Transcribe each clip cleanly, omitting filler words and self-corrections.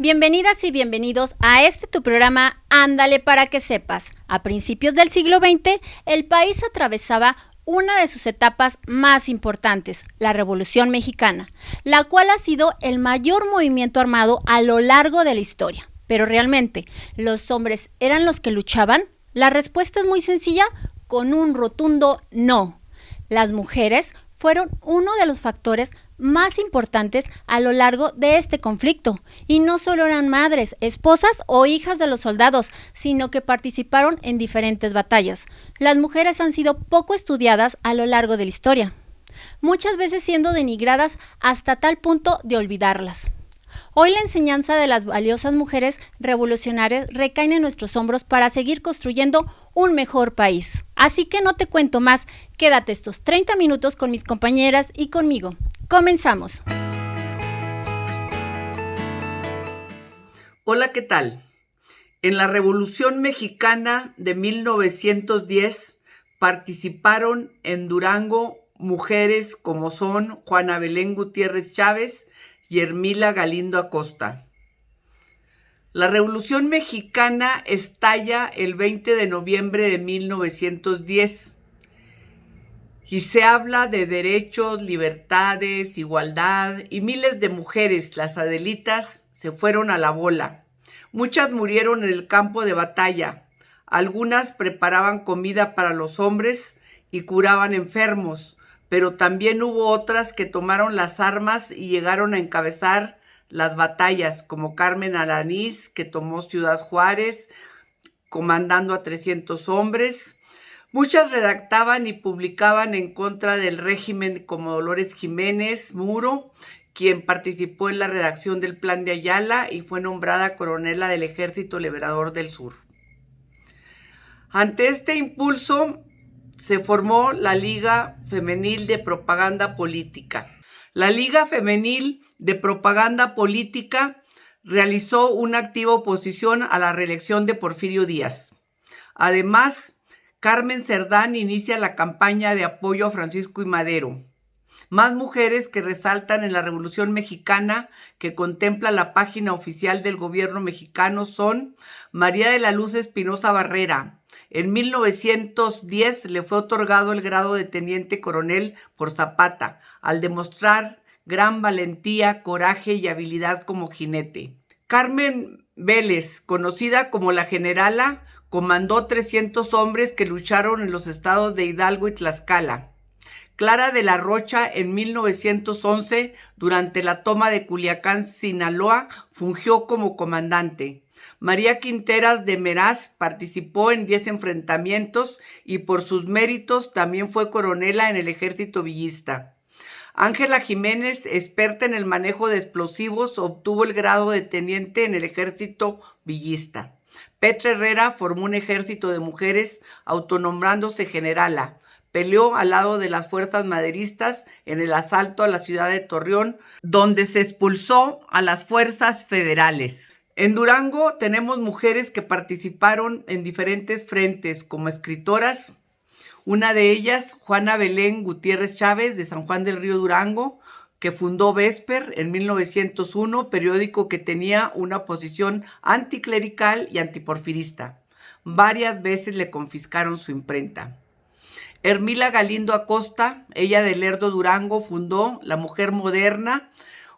Bienvenidas y bienvenidos a tu programa Ándale para que sepas. A principios del siglo XX, el país atravesaba una de sus etapas más importantes, la Revolución Mexicana, la cual ha sido el mayor movimiento armado a lo largo de la historia. Pero realmente, ¿los hombres eran los que luchaban? La respuesta es muy sencilla, con un rotundo no. Las mujeres fueron uno de los factores más importantes a lo largo de este conflicto. Y no solo eran madres, esposas o hijas de los soldados, sino que participaron en diferentes batallas. Las mujeres han sido poco estudiadas a lo largo de la historia, muchas veces siendo denigradas hasta tal punto de olvidarlas. Hoy la enseñanza de las valiosas mujeres revolucionarias recae en nuestros hombros para seguir construyendo un mejor país. Así que no te cuento más, quédate estos 30 minutos con mis compañeras y conmigo. Comenzamos. Hola, ¿qué tal? En la Revolución Mexicana de 1910 participaron en Durango mujeres como son Juana Belén Gutiérrez Chávez y Ermila Galindo Acosta. La Revolución Mexicana estalla el 20 de noviembre de 1910 y se habla de derechos, libertades, igualdad, y miles de mujeres, las Adelitas, se fueron a la bola. Muchas murieron en el campo de batalla. Algunas preparaban comida para los hombres y curaban enfermos, pero también hubo otras que tomaron las armas y llegaron a encabezar las batallas, como Carmen Alanís, que tomó Ciudad Juárez, comandando a 300 hombres. Muchas redactaban y publicaban en contra del régimen, como Dolores Jiménez Muro, quien participó en la redacción del Plan de Ayala y fue nombrada coronela del Ejército Liberador del Sur. Ante este impulso, se formó la Liga Femenil de Propaganda Política. La Liga Femenil de Propaganda Política realizó una activa oposición a la reelección de Porfirio Díaz. Además, Carmen Cerdán inicia la campaña de apoyo a Francisco I. Madero. Más mujeres que resaltan en la Revolución Mexicana, que contempla la página oficial del gobierno mexicano, son María de la Luz Espinosa Barrera. En 1910 le fue otorgado el grado de teniente coronel por Zapata, al demostrar gran valentía, coraje y habilidad como jinete. Carmen Vélez, conocida como la Generala, comandó 300 hombres que lucharon en los estados de Hidalgo y Tlaxcala. Clara de la Rocha, en 1911, durante la toma de Culiacán, Sinaloa, fungió como comandante. María Quinteras de Meraz participó en 10 enfrentamientos y por sus méritos también fue coronela en el ejército villista. Ángela Jiménez, experta en el manejo de explosivos, obtuvo el grado de teniente en el ejército villista. Petra Herrera formó un ejército de mujeres autonombrándose generala. Peleó al lado de las fuerzas maderistas en el asalto a la ciudad de Torreón, donde se expulsó a las fuerzas federales. En Durango tenemos mujeres que participaron en diferentes frentes como escritoras. Una de ellas, Juana Belén Gutiérrez Chávez, de San Juan del Río, Durango, que fundó Vesper en 1901, periódico que tenía una posición anticlerical y antiporfirista. Varias veces le confiscaron su imprenta. Ermila Galindo Acosta, ella de Lerdo, Durango, fundó La Mujer Moderna,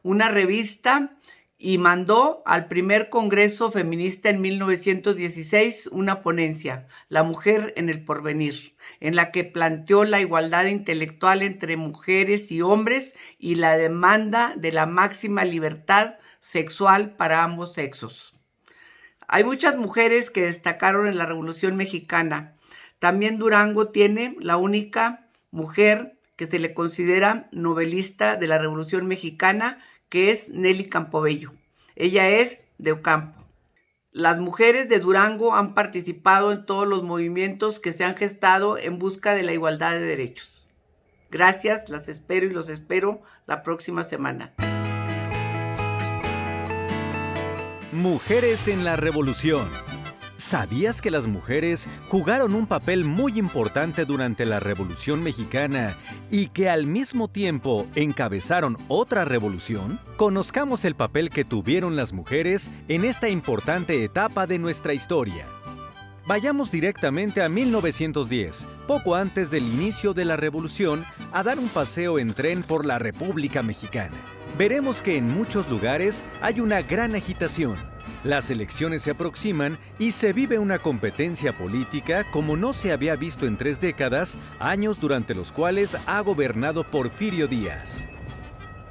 una revista y mandó al primer Congreso Feminista en 1916 una ponencia, La mujer en el porvenir, en la que planteó la igualdad intelectual entre mujeres y hombres y la demanda de la máxima libertad sexual para ambos sexos. Hay muchas mujeres que destacaron en la Revolución Mexicana. También Durango tiene la única mujer que se le considera novelista de la Revolución Mexicana, que es Nelly Campobello. Ella es de Ocampo. Las mujeres de Durango han participado en todos los movimientos que se han gestado en busca de la igualdad de derechos. Gracias, las espero y los espero la próxima semana. Mujeres en la Revolución. ¿Sabías que las mujeres jugaron un papel muy importante durante la Revolución Mexicana y que al mismo tiempo encabezaron otra revolución? Conozcamos el papel que tuvieron las mujeres en esta importante etapa de nuestra historia. Vayamos directamente a 1910, poco antes del inicio de la Revolución, a dar un paseo en tren por la República Mexicana. Veremos que en muchos lugares hay una gran agitación. Las elecciones se aproximan y se vive una competencia política como no se había visto en 3 décadas, años durante los cuales ha gobernado Porfirio Díaz.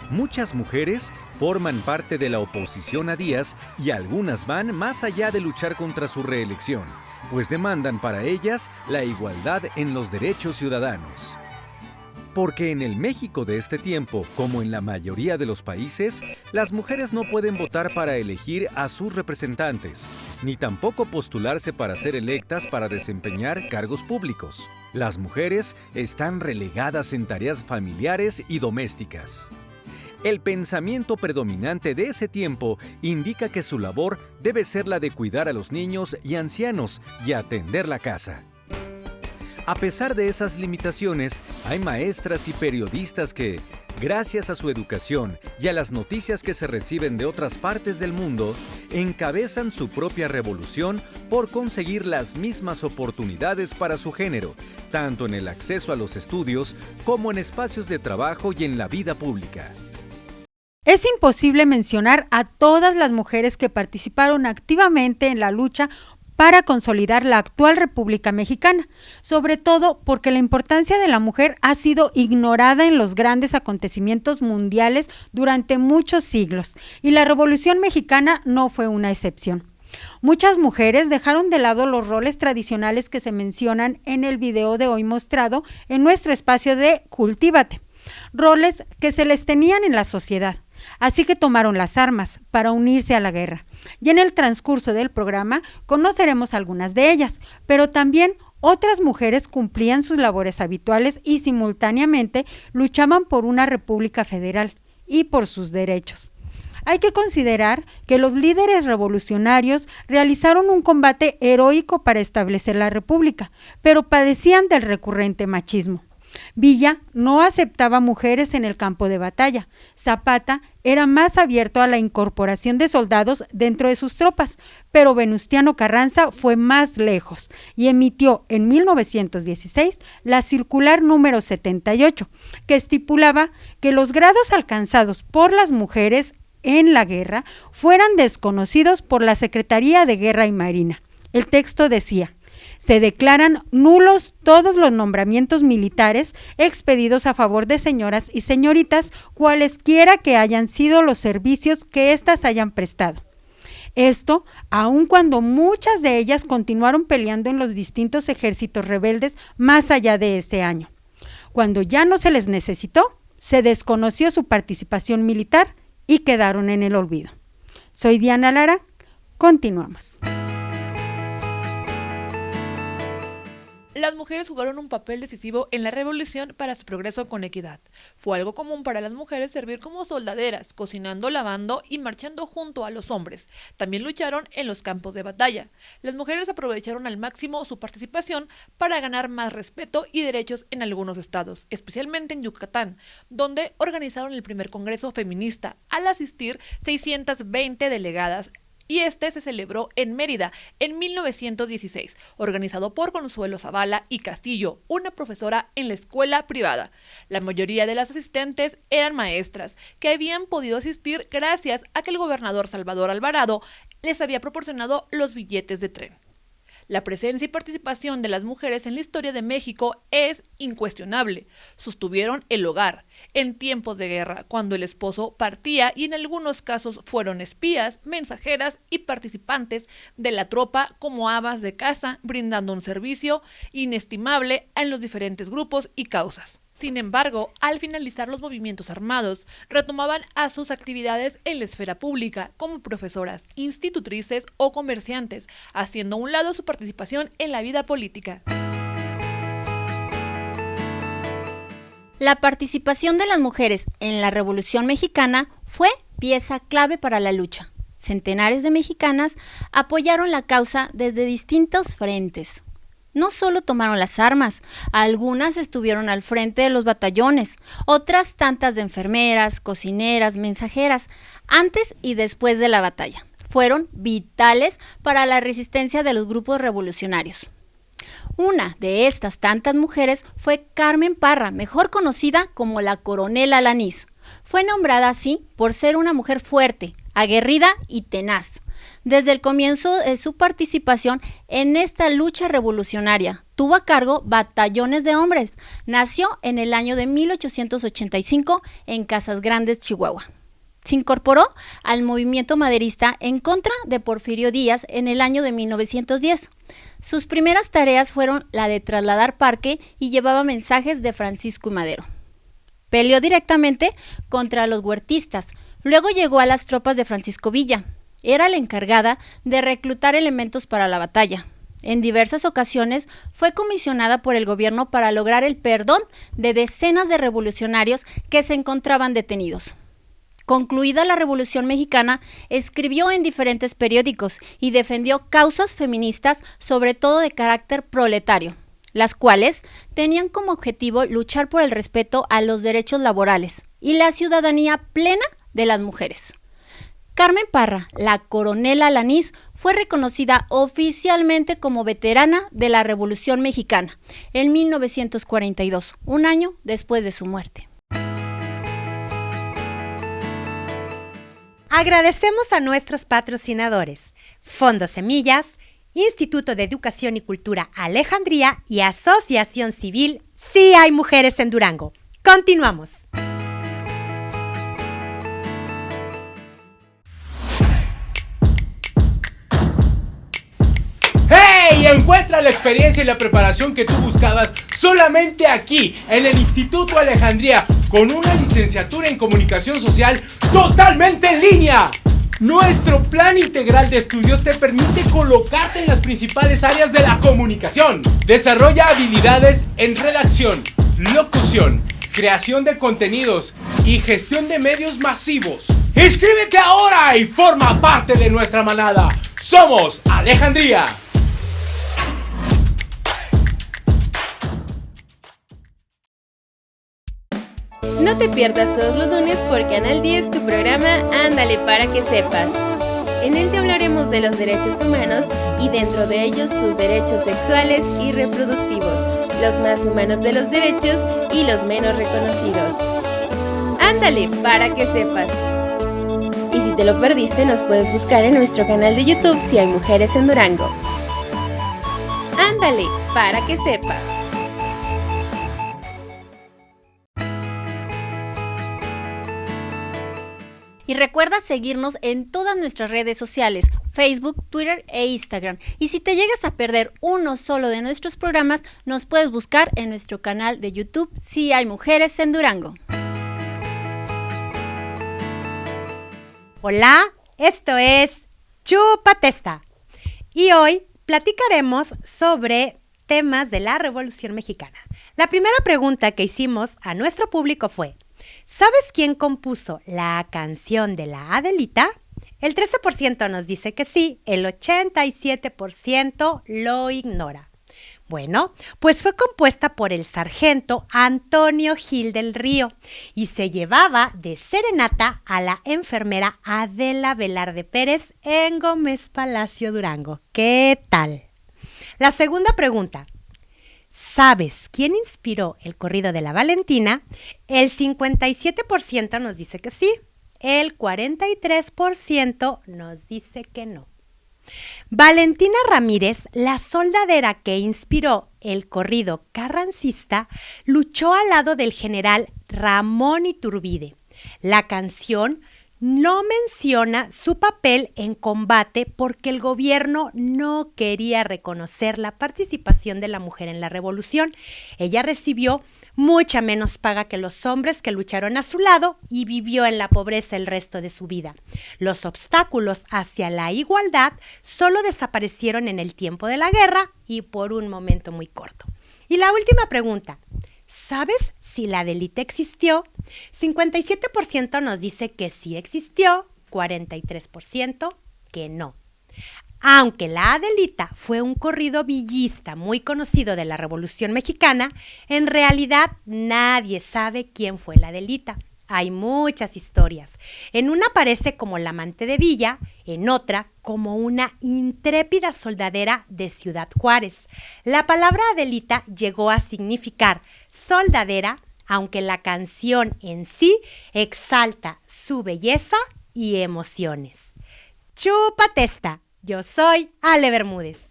Muchas mujeres forman parte de la oposición a Díaz y algunas van más allá de luchar contra su reelección, pues demandan para ellas la igualdad en los derechos ciudadanos. Porque en el México de este tiempo, como en la mayoría de los países, las mujeres no pueden votar para elegir a sus representantes, ni tampoco postularse para ser electas para desempeñar cargos públicos. Las mujeres están relegadas en tareas familiares y domésticas. El pensamiento predominante de ese tiempo indica que su labor debe ser la de cuidar a los niños y ancianos y atender la casa. A pesar de esas limitaciones, hay maestras y periodistas que, gracias a su educación y a las noticias que se reciben de otras partes del mundo, encabezan su propia revolución por conseguir las mismas oportunidades para su género, tanto en el acceso a los estudios como en espacios de trabajo y en la vida pública. Es imposible mencionar a todas las mujeres que participaron activamente en la lucha para consolidar la actual República Mexicana, sobre todo porque la importancia de la mujer ha sido ignorada en los grandes acontecimientos mundiales durante muchos siglos, y la Revolución Mexicana no fue una excepción. Muchas mujeres dejaron de lado los roles tradicionales que se mencionan en el video de hoy mostrado en nuestro espacio de Cultívate, roles que se les tenían en la sociedad. Así que tomaron las armas para unirse a la guerra. Y en el transcurso del programa conoceremos algunas de ellas, pero también otras mujeres cumplían sus labores habituales y simultáneamente luchaban por una república federal y por sus derechos. Hay que considerar que los líderes revolucionarios realizaron un combate heroico para establecer la república, pero padecían del recurrente machismo. Villa no aceptaba mujeres en el campo de batalla. Zapata era más abierto a la incorporación de soldados dentro de sus tropas, pero Venustiano Carranza fue más lejos y emitió en 1916 la circular número 78, que estipulaba que los grados alcanzados por las mujeres en la guerra fueran desconocidos por la Secretaría de Guerra y Marina. El texto decía: se declaran nulos todos los nombramientos militares expedidos a favor de señoras y señoritas, cualesquiera que hayan sido los servicios que éstas hayan prestado. Esto, aun cuando muchas de ellas continuaron peleando en los distintos ejércitos rebeldes más allá de ese año. Cuando ya no se les necesitó, se desconoció su participación militar y quedaron en el olvido. Soy Diana Lara, continuamos. Las mujeres jugaron un papel decisivo en la revolución para su progreso con equidad. Fue algo común para las mujeres servir como soldaderas, cocinando, lavando y marchando junto a los hombres. También lucharon en los campos de batalla. Las mujeres aprovecharon al máximo su participación para ganar más respeto y derechos en algunos estados, especialmente en Yucatán, donde organizaron el primer Congreso Feminista, al asistir 620 delegadas y este se celebró en Mérida en 1916, organizado por Consuelo Zavala y Castillo, una profesora en la escuela privada. La mayoría de las asistentes eran maestras, que habían podido asistir gracias a que el gobernador Salvador Alvarado les había proporcionado los billetes de tren. La presencia y participación de las mujeres en la historia de México es incuestionable. Sostuvieron el hogar en tiempos de guerra, cuando el esposo partía, y en algunos casos fueron espías, mensajeras y participantes de la tropa como amas de casa, brindando un servicio inestimable en los diferentes grupos y causas. Sin embargo, al finalizar los movimientos armados, retomaban a sus actividades en la esfera pública como profesoras, institutrices o comerciantes, haciendo a un lado su participación en la vida política. La participación de las mujeres en la Revolución Mexicana fue pieza clave para la lucha. Centenares de mexicanas apoyaron la causa desde distintos frentes. No solo tomaron las armas, algunas estuvieron al frente de los batallones, otras tantas de enfermeras, cocineras, mensajeras, antes y después de la batalla. Fueron vitales para la resistencia de los grupos revolucionarios. Una de estas tantas mujeres fue Carmen Parra, mejor conocida como la Coronel Alanís. Fue nombrada así por ser una mujer fuerte, aguerrida y tenaz. Desde el comienzo de su participación en esta lucha revolucionaria, tuvo a cargo batallones de hombres. Nació en el año de 1885 en Casas Grandes, Chihuahua. Se incorporó al movimiento maderista en contra de Porfirio Díaz en el año de 1910. Sus primeras tareas fueron la de trasladar parque y llevaba mensajes de Francisco y Madero. Peleó directamente contra los huertistas. Luego llegó a las tropas de Francisco Villa. Era la encargada de reclutar elementos para la batalla. En diversas ocasiones fue comisionada por el gobierno para lograr el perdón de decenas de revolucionarios que se encontraban detenidos. Concluida la Revolución Mexicana, escribió en diferentes periódicos y defendió causas feministas, sobre todo de carácter proletario, las cuales tenían como objetivo luchar por el respeto a los derechos laborales y la ciudadanía plena de las mujeres. Carmen Parra, la Coronel Alanís, fue reconocida oficialmente como veterana de la Revolución Mexicana en 1942, un año después de su muerte. Agradecemos a nuestros patrocinadores, Fondo Semillas, Instituto de Educación y Cultura Alejandría y Asociación Civil Sí Hay Mujeres en Durango. Continuamos. ¡Hey! Encuentra la experiencia y la preparación que tú buscabas solamente aquí, en el Instituto Alejandría, con una licenciatura en Comunicación Social totalmente en línea. Nuestro plan integral de estudios te permite colocarte en las principales áreas de la comunicación. Desarrolla habilidades en redacción, locución, creación de contenidos y gestión de medios masivos. ¡Inscríbete ahora y forma parte de nuestra manada! ¡Somos Alejandría! No te pierdas todos los lunes por Canal 10 tu programa Ándale para que sepas. En él te hablaremos de los derechos humanos y dentro de ellos tus derechos sexuales y reproductivos, los más humanos de los derechos y los menos reconocidos. Ándale para que sepas. Y si te lo perdiste, nos puedes buscar en nuestro canal de YouTube Si Hay Mujeres en Durango. Ándale para que sepas. Y recuerda seguirnos en todas nuestras redes sociales, Facebook, Twitter e Instagram. Y si te llegas a perder uno solo de nuestros programas, nos puedes buscar en nuestro canal de YouTube Si Hay Mujeres en Durango. Hola, esto es Chupatesta. Y hoy platicaremos sobre temas de la Revolución Mexicana. La primera pregunta que hicimos a nuestro público fue: ¿sabes quién compuso la canción de la Adelita? El 13% nos dice que sí, el 87% lo ignora. Bueno, pues fue compuesta por el sargento Antonio Gil del Río y se llevaba de serenata a la enfermera Adela Velarde Pérez en Gómez Palacio, Durango. ¿Qué tal? La segunda pregunta. ¿Sabes quién inspiró el corrido de la Valentina? El 57% nos dice que sí, el 43% nos dice que no. Valentina Ramírez, la soldadera que inspiró el corrido carrancista, luchó al lado del general Ramón Iturbide. La canción no menciona su papel en combate porque el gobierno no quería reconocer la participación de la mujer en la revolución. Ella recibió mucha menos paga que los hombres que lucharon a su lado y vivió en la pobreza el resto de su vida. Los obstáculos hacia la igualdad solo desaparecieron en el tiempo de la guerra y por un momento muy corto. Y la última pregunta. ¿Sabes si la Adelita existió? 57% nos dice que sí existió, 43% que no. Aunque la Adelita fue un corrido villista muy conocido de la Revolución Mexicana, en realidad nadie sabe quién fue la Adelita. Hay muchas historias. En una aparece como la amante de Villa, en otra como una intrépida soldadera de Ciudad Juárez. La palabra Adelita llegó a significar soldadera, aunque la canción en sí exalta su belleza y emociones. ¡Chúpate esta! Yo soy Ale Bermúdez.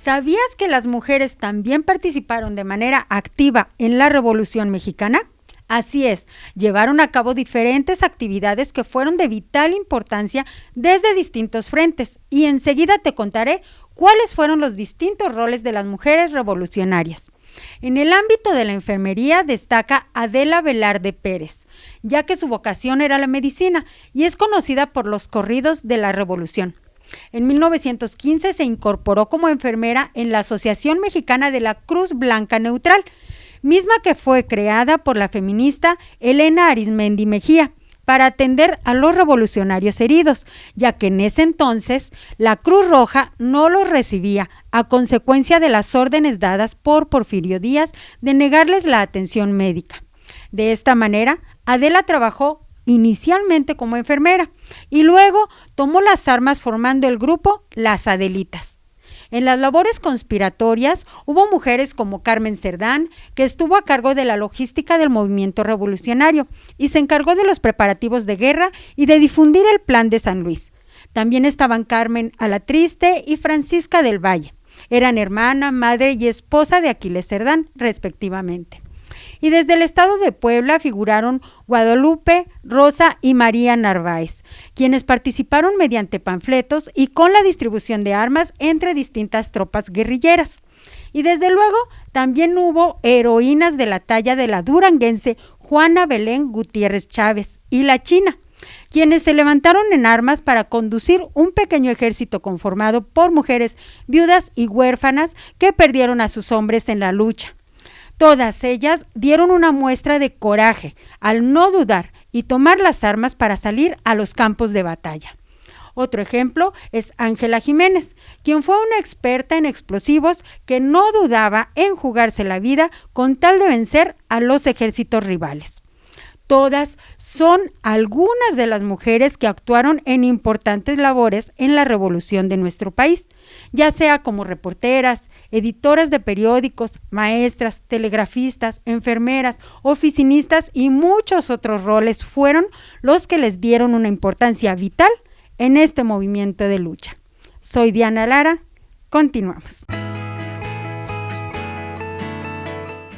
¿Sabías que las mujeres también participaron de manera activa en la Revolución Mexicana? Así es, llevaron a cabo diferentes actividades que fueron de vital importancia desde distintos frentes y enseguida te contaré cuáles fueron los distintos roles de las mujeres revolucionarias. En el ámbito de la enfermería destaca Adela Velarde Pérez, ya que su vocación era la medicina y es conocida por los corridos de la Revolución. En 1915 se incorporó como enfermera en la Asociación Mexicana de la Cruz Blanca Neutral, misma que fue creada por la feminista Elena Arizmendi Mejía para atender a los revolucionarios heridos, ya que en ese entonces la Cruz Roja no los recibía a consecuencia de las órdenes dadas por Porfirio Díaz de negarles la atención médica. De esta manera, Adela trabajó inicialmente como enfermera y luego tomó las armas formando el grupo Las Adelitas. En las labores conspiratorias hubo mujeres como Carmen Cerdán, que estuvo a cargo de la logística del movimiento revolucionario y se encargó de los preparativos de guerra y de difundir el Plan de San Luis. También estaban Carmen Alatriste y Francisca del Valle. Eran hermana, madre y esposa de Aquiles Cerdán, respectivamente. Y desde el estado de Puebla figuraron Guadalupe, Rosa y María Narváez, quienes participaron mediante panfletos y con la distribución de armas entre distintas tropas guerrilleras. Y desde luego también hubo heroínas de la talla de la duranguense Juana Belén Gutiérrez Chávez y la China, quienes se levantaron en armas para conducir un pequeño ejército conformado por mujeres viudas y huérfanas que perdieron a sus hombres en la lucha. Todas ellas dieron una muestra de coraje al no dudar y tomar las armas para salir a los campos de batalla. Otro ejemplo es Ángela Jiménez, quien fue una experta en explosivos que no dudaba en jugarse la vida con tal de vencer a los ejércitos rivales. Todas son algunas de las mujeres que actuaron en importantes labores en la revolución de nuestro país, ya sea como reporteras, editoras de periódicos, maestras, telegrafistas, enfermeras, oficinistas y muchos otros roles fueron los que les dieron una importancia vital en este movimiento de lucha. Soy Diana Lara, continuamos.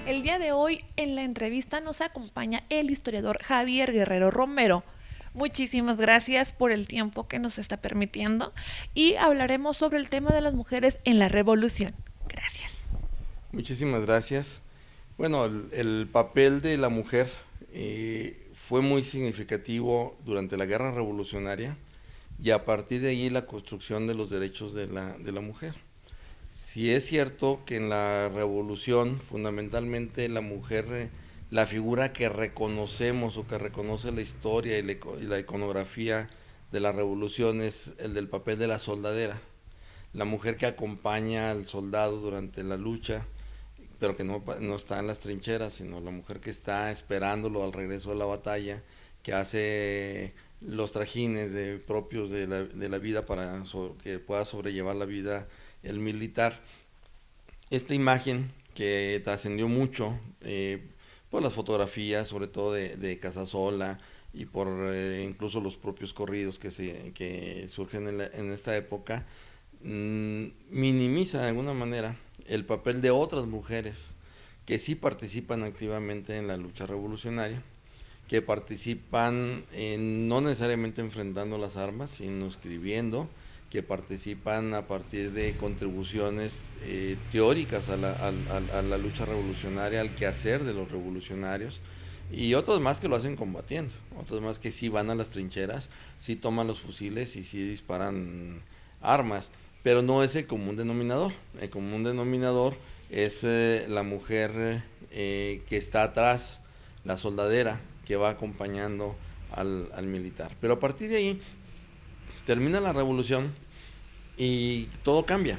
El día de hoy en la entrevista nos acompaña el historiador Javier Guerrero Romero. Muchísimas gracias por el tiempo que nos está permitiendo y hablaremos sobre el tema de las mujeres en la revolución. Gracias. Muchísimas gracias. Bueno, el papel de la mujer fue muy significativo durante la guerra revolucionaria y a partir de ahí la construcción de los derechos de la mujer. Sí es cierto que en la revolución fundamentalmente la mujer, la figura que reconocemos o que reconoce la historia y la iconografía de la revolución es el del papel de la soldadera. la mujer que acompaña al soldado durante la lucha, pero que no está en las trincheras, sino la mujer que está esperándolo al regreso de la batalla, que hace los trajines propios de la vida para que pueda sobrellevar la vida el militar. Esta imagen que trascendió mucho por las fotografías, sobre todo de Casasola, y por incluso los propios corridos que surgen en esta época, minimiza de alguna manera el papel de otras mujeres que sí participan activamente en la lucha revolucionaria, que participan no necesariamente enfrentando las armas, sino escribiendo, que participan a partir de contribuciones teóricas a la lucha revolucionaria, al quehacer de los revolucionarios, y otros más que lo hacen combatiendo, otros más que sí van a las trincheras, sí toman los fusiles y sí disparan armas, pero no es el común denominador. El común denominador es la mujer que está atrás, la soldadera que va acompañando al militar. Pero a partir de ahí termina la revolución y todo cambia.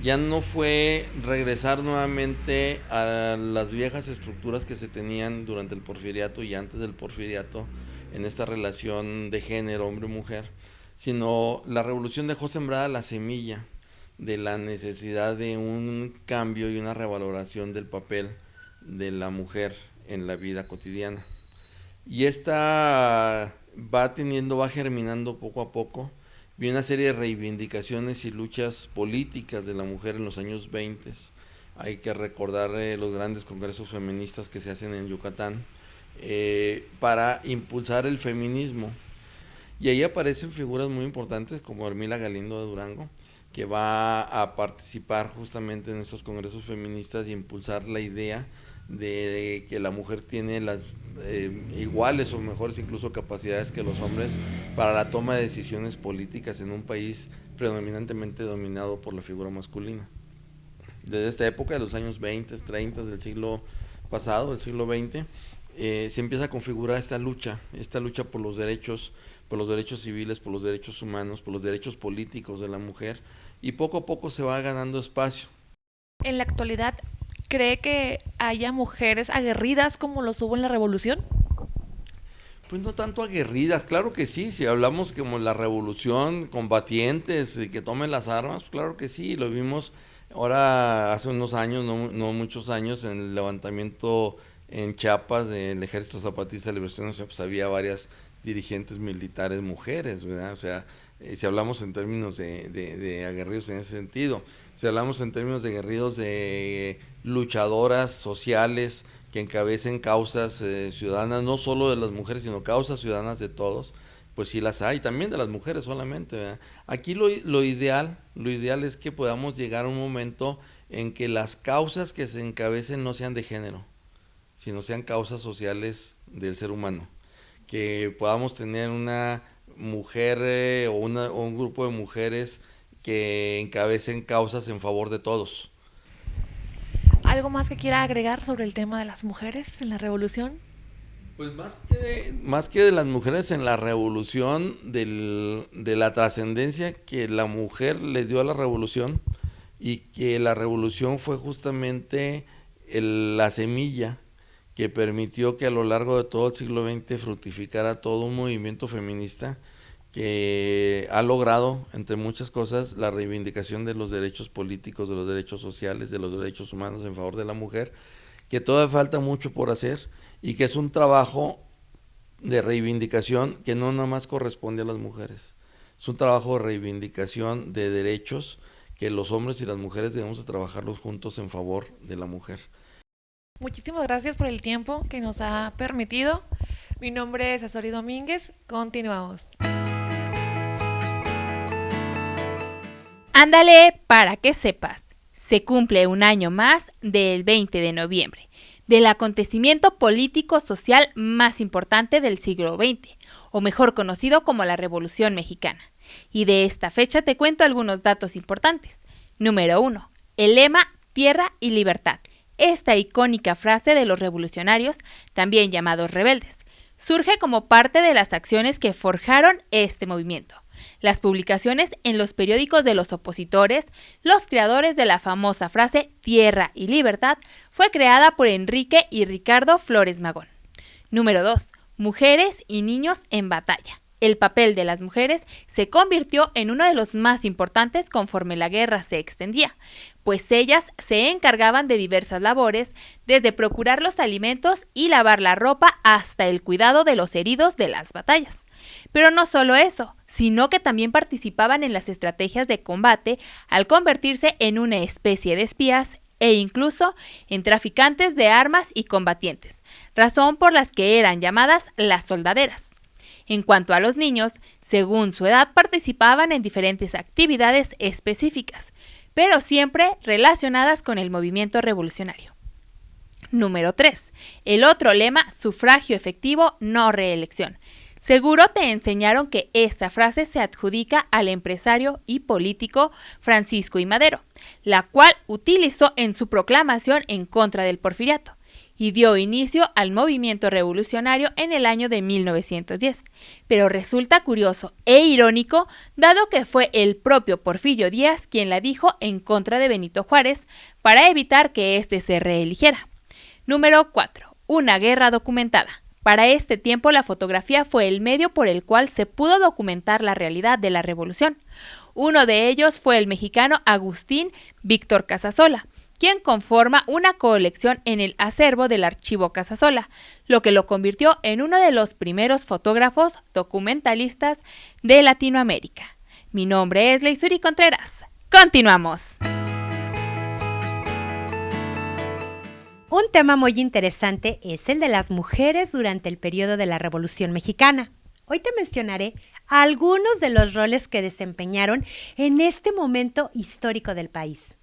Ya no fue regresar nuevamente a las viejas estructuras que se tenían durante el porfiriato y antes del porfiriato en esta relación de género hombre-mujer, sino la revolución dejó sembrada la semilla de la necesidad de un cambio y una revaloración del papel de la mujer en la vida cotidiana. Y esta va germinando poco a poco. Vi una serie de reivindicaciones y luchas políticas de la mujer en los años 20. Hay que recordar los grandes congresos feministas que se hacen en Yucatán para impulsar el feminismo. Y ahí aparecen figuras muy importantes como Ermila Galindo de Durango, que va a participar justamente en estos congresos feministas y impulsar la idea de que la mujer tiene las iguales o mejores incluso capacidades que los hombres para la toma de decisiones políticas en un país predominantemente dominado por la figura masculina. Desde esta época de los años 20, 30 del siglo pasado, del siglo XX, se empieza a configurar esta lucha por los derechos civiles, por los derechos humanos, por los derechos políticos de la mujer, y poco a poco se va ganando espacio. En la actualidad, ¿cree que haya mujeres aguerridas como los hubo en la revolución? Pues no tanto aguerridas, claro que sí, si hablamos como la revolución, combatientes que tomen las armas, claro que sí, lo vimos ahora hace unos años, no muchos años, en el levantamiento en Chiapas del Ejército Zapatista de Liberación Nacional, pues había varias dirigentes militares mujeres, ¿verdad? O sea, si hablamos en términos de aguerridos en ese sentido, si hablamos en términos de aguerridos de luchadoras sociales que encabecen causas ciudadanas, no solo de las mujeres, sino causas ciudadanas de todos, pues sí las hay, también de las mujeres solamente, ¿verdad? Aquí lo ideal es que podamos llegar a un momento en que las causas que se encabecen no sean de género, sino sean causas sociales del ser humano, que podamos tener una mujer o un grupo de mujeres que encabecen causas en favor de todos. ¿Algo más que quiera agregar sobre el tema de las mujeres en la revolución? Pues más que de las mujeres en la revolución, de la trascendencia que la mujer le dio a la revolución, y que la revolución fue justamente la semilla que permitió que a lo largo de todo el siglo XX fructificara todo un movimiento feminista que ha logrado, entre muchas cosas, la reivindicación de los derechos políticos, de los derechos sociales, de los derechos humanos en favor de la mujer, que todavía falta mucho por hacer y que es un trabajo de reivindicación que no nada más corresponde a las mujeres. Es un trabajo de reivindicación de derechos que los hombres y las mujeres debemos de trabajarlos juntos en favor de la mujer. Muchísimas gracias por el tiempo que nos ha permitido. Mi nombre es Azori Domínguez. Continuamos. Ándale para que sepas. Se cumple un año más del 20 de noviembre, del acontecimiento político-social más importante del siglo XX, o mejor conocido como la Revolución Mexicana. Y de esta fecha te cuento algunos datos importantes. Número 1. El lema Tierra y Libertad. Esta icónica frase de los revolucionarios, también llamados rebeldes, surge como parte de las acciones que forjaron este movimiento. las publicaciones en los periódicos de los opositores, los creadores de la famosa frase Tierra y Libertad, fue creada por Enrique y Ricardo Flores Magón. Número 2. Mujeres y niños en batalla. El papel de las mujeres se convirtió en uno de los más importantes conforme la guerra se extendía, pues ellas se encargaban de diversas labores, desde procurar los alimentos y lavar la ropa hasta el cuidado de los heridos de las batallas. Pero no solo eso, sino que también participaban en las estrategias de combate al convertirse en una especie de espías e incluso en traficantes de armas y combatientes, razón por las que eran llamadas las soldaderas. En cuanto a los niños, según su edad participaban en diferentes actividades específicas, pero siempre relacionadas con el movimiento revolucionario. Número 3. El otro lema, sufragio efectivo, no reelección. Seguro te enseñaron que esta frase se adjudica al empresario y político Francisco I. Madero, la cual utilizó en su proclamación en contra del porfiriato, y dio inicio al movimiento revolucionario en el año de 1910. Pero resulta curioso e irónico, dado que fue el propio Porfirio Díaz quien la dijo en contra de Benito Juárez para evitar que éste se reeligiera. Número 4. Una guerra documentada. Para este tiempo la fotografía fue el medio por el cual se pudo documentar la realidad de la revolución. Uno de ellos fue el mexicano Agustín Víctor Casasola, quien conforma una colección en el acervo del Archivo Casasola, lo que lo convirtió en uno de los primeros fotógrafos documentalistas de Latinoamérica. Mi nombre es Leisuri Contreras. ¡Continuamos! Un tema muy interesante es el de las mujeres durante el periodo de la Revolución Mexicana. Hoy te mencionaré algunos de los roles que desempeñaron en este momento histórico del país.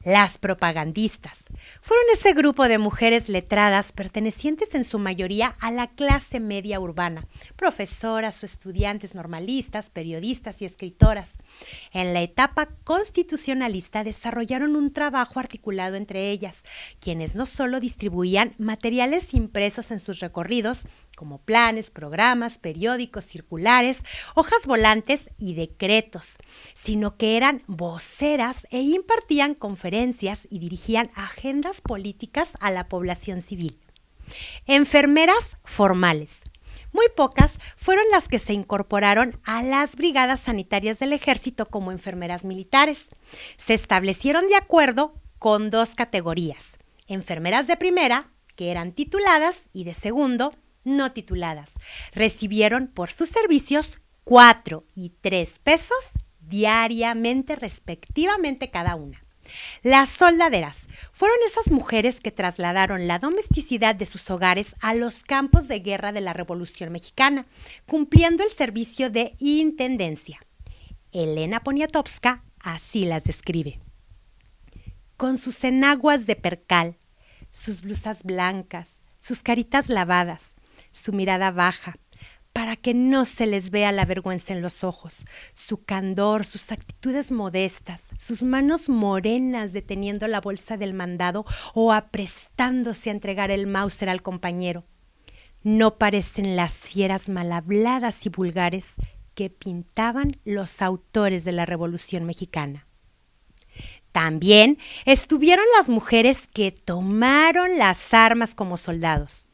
Las propagandistas fueron ese grupo de mujeres letradas pertenecientes en su mayoría a la clase media urbana, profesoras o estudiantes normalistas, periodistas y escritoras. En la etapa constitucionalista desarrollaron un trabajo articulado entre ellas, quienes no solo distribuían materiales impresos en sus recorridos, como planes, programas, periódicos, circulares, hojas volantes y decretos, sino que eran voceras e impartían conferencias y dirigían agendas políticas a la población civil. Enfermeras formales. Muy pocas fueron las que se incorporaron a las brigadas sanitarias del ejército como enfermeras militares. Se establecieron de acuerdo con dos categorías: enfermeras de primera, que eran tituladas, y de segundo, no tituladas. Recibieron por sus servicios 4 y 3 pesos diariamente, respectivamente, cada una. Las soldaderas fueron esas mujeres que trasladaron la domesticidad de sus hogares a los campos de guerra de la Revolución Mexicana, cumpliendo el servicio de intendencia. Elena Poniatowska así las describe: con sus enaguas de percal, sus blusas blancas, sus caritas lavadas, su mirada baja, para que no se les vea la vergüenza en los ojos, su candor, sus actitudes modestas, sus manos morenas deteniendo la bolsa del mandado o aprestándose a entregar el Mauser al compañero. No parecen las fieras mal habladas y vulgares que pintaban los autores de la Revolución Mexicana. También estuvieron las mujeres que tomaron las armas como soldados.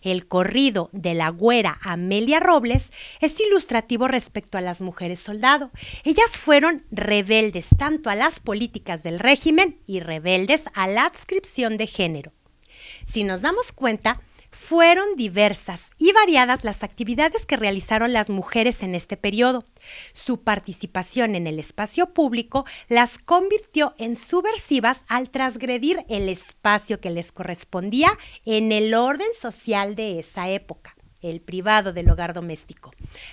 El corrido de la güera Amelia Robles es ilustrativo respecto a las mujeres soldado. Ellas fueron rebeldes tanto a las políticas del régimen y rebeldes a la adscripción de género. Si nos damos cuenta, fueron diversas y variadas las actividades que realizaron las mujeres en este periodo. Su participación en el espacio público las convirtió en subversivas al transgredir el espacio que les correspondía en el orden social de esa época, el privado del hogar doméstico.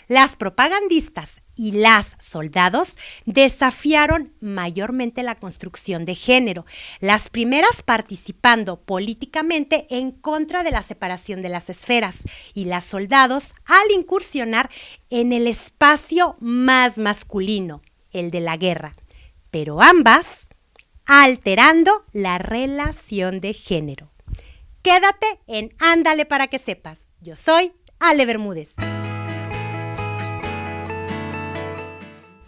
Las propagandistas y las soldados desafiaron mayormente la construcción de género, las primeras participando políticamente en contra de la separación de las esferas, y las soldados al incursionar en el espacio más masculino, el de la guerra, pero ambas alterando la relación de género. Quédate en Ándale para que sepas. Yo soy Ale Bermúdez.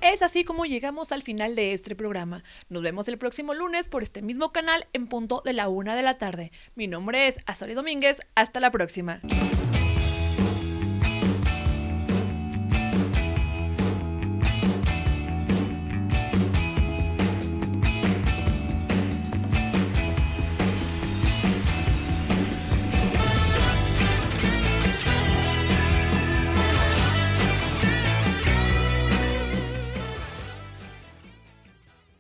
Es así como llegamos al final de este programa. Nos vemos el próximo lunes por este mismo canal en punto de la 1 de la tarde. Mi nombre es Azori Domínguez. Hasta la próxima.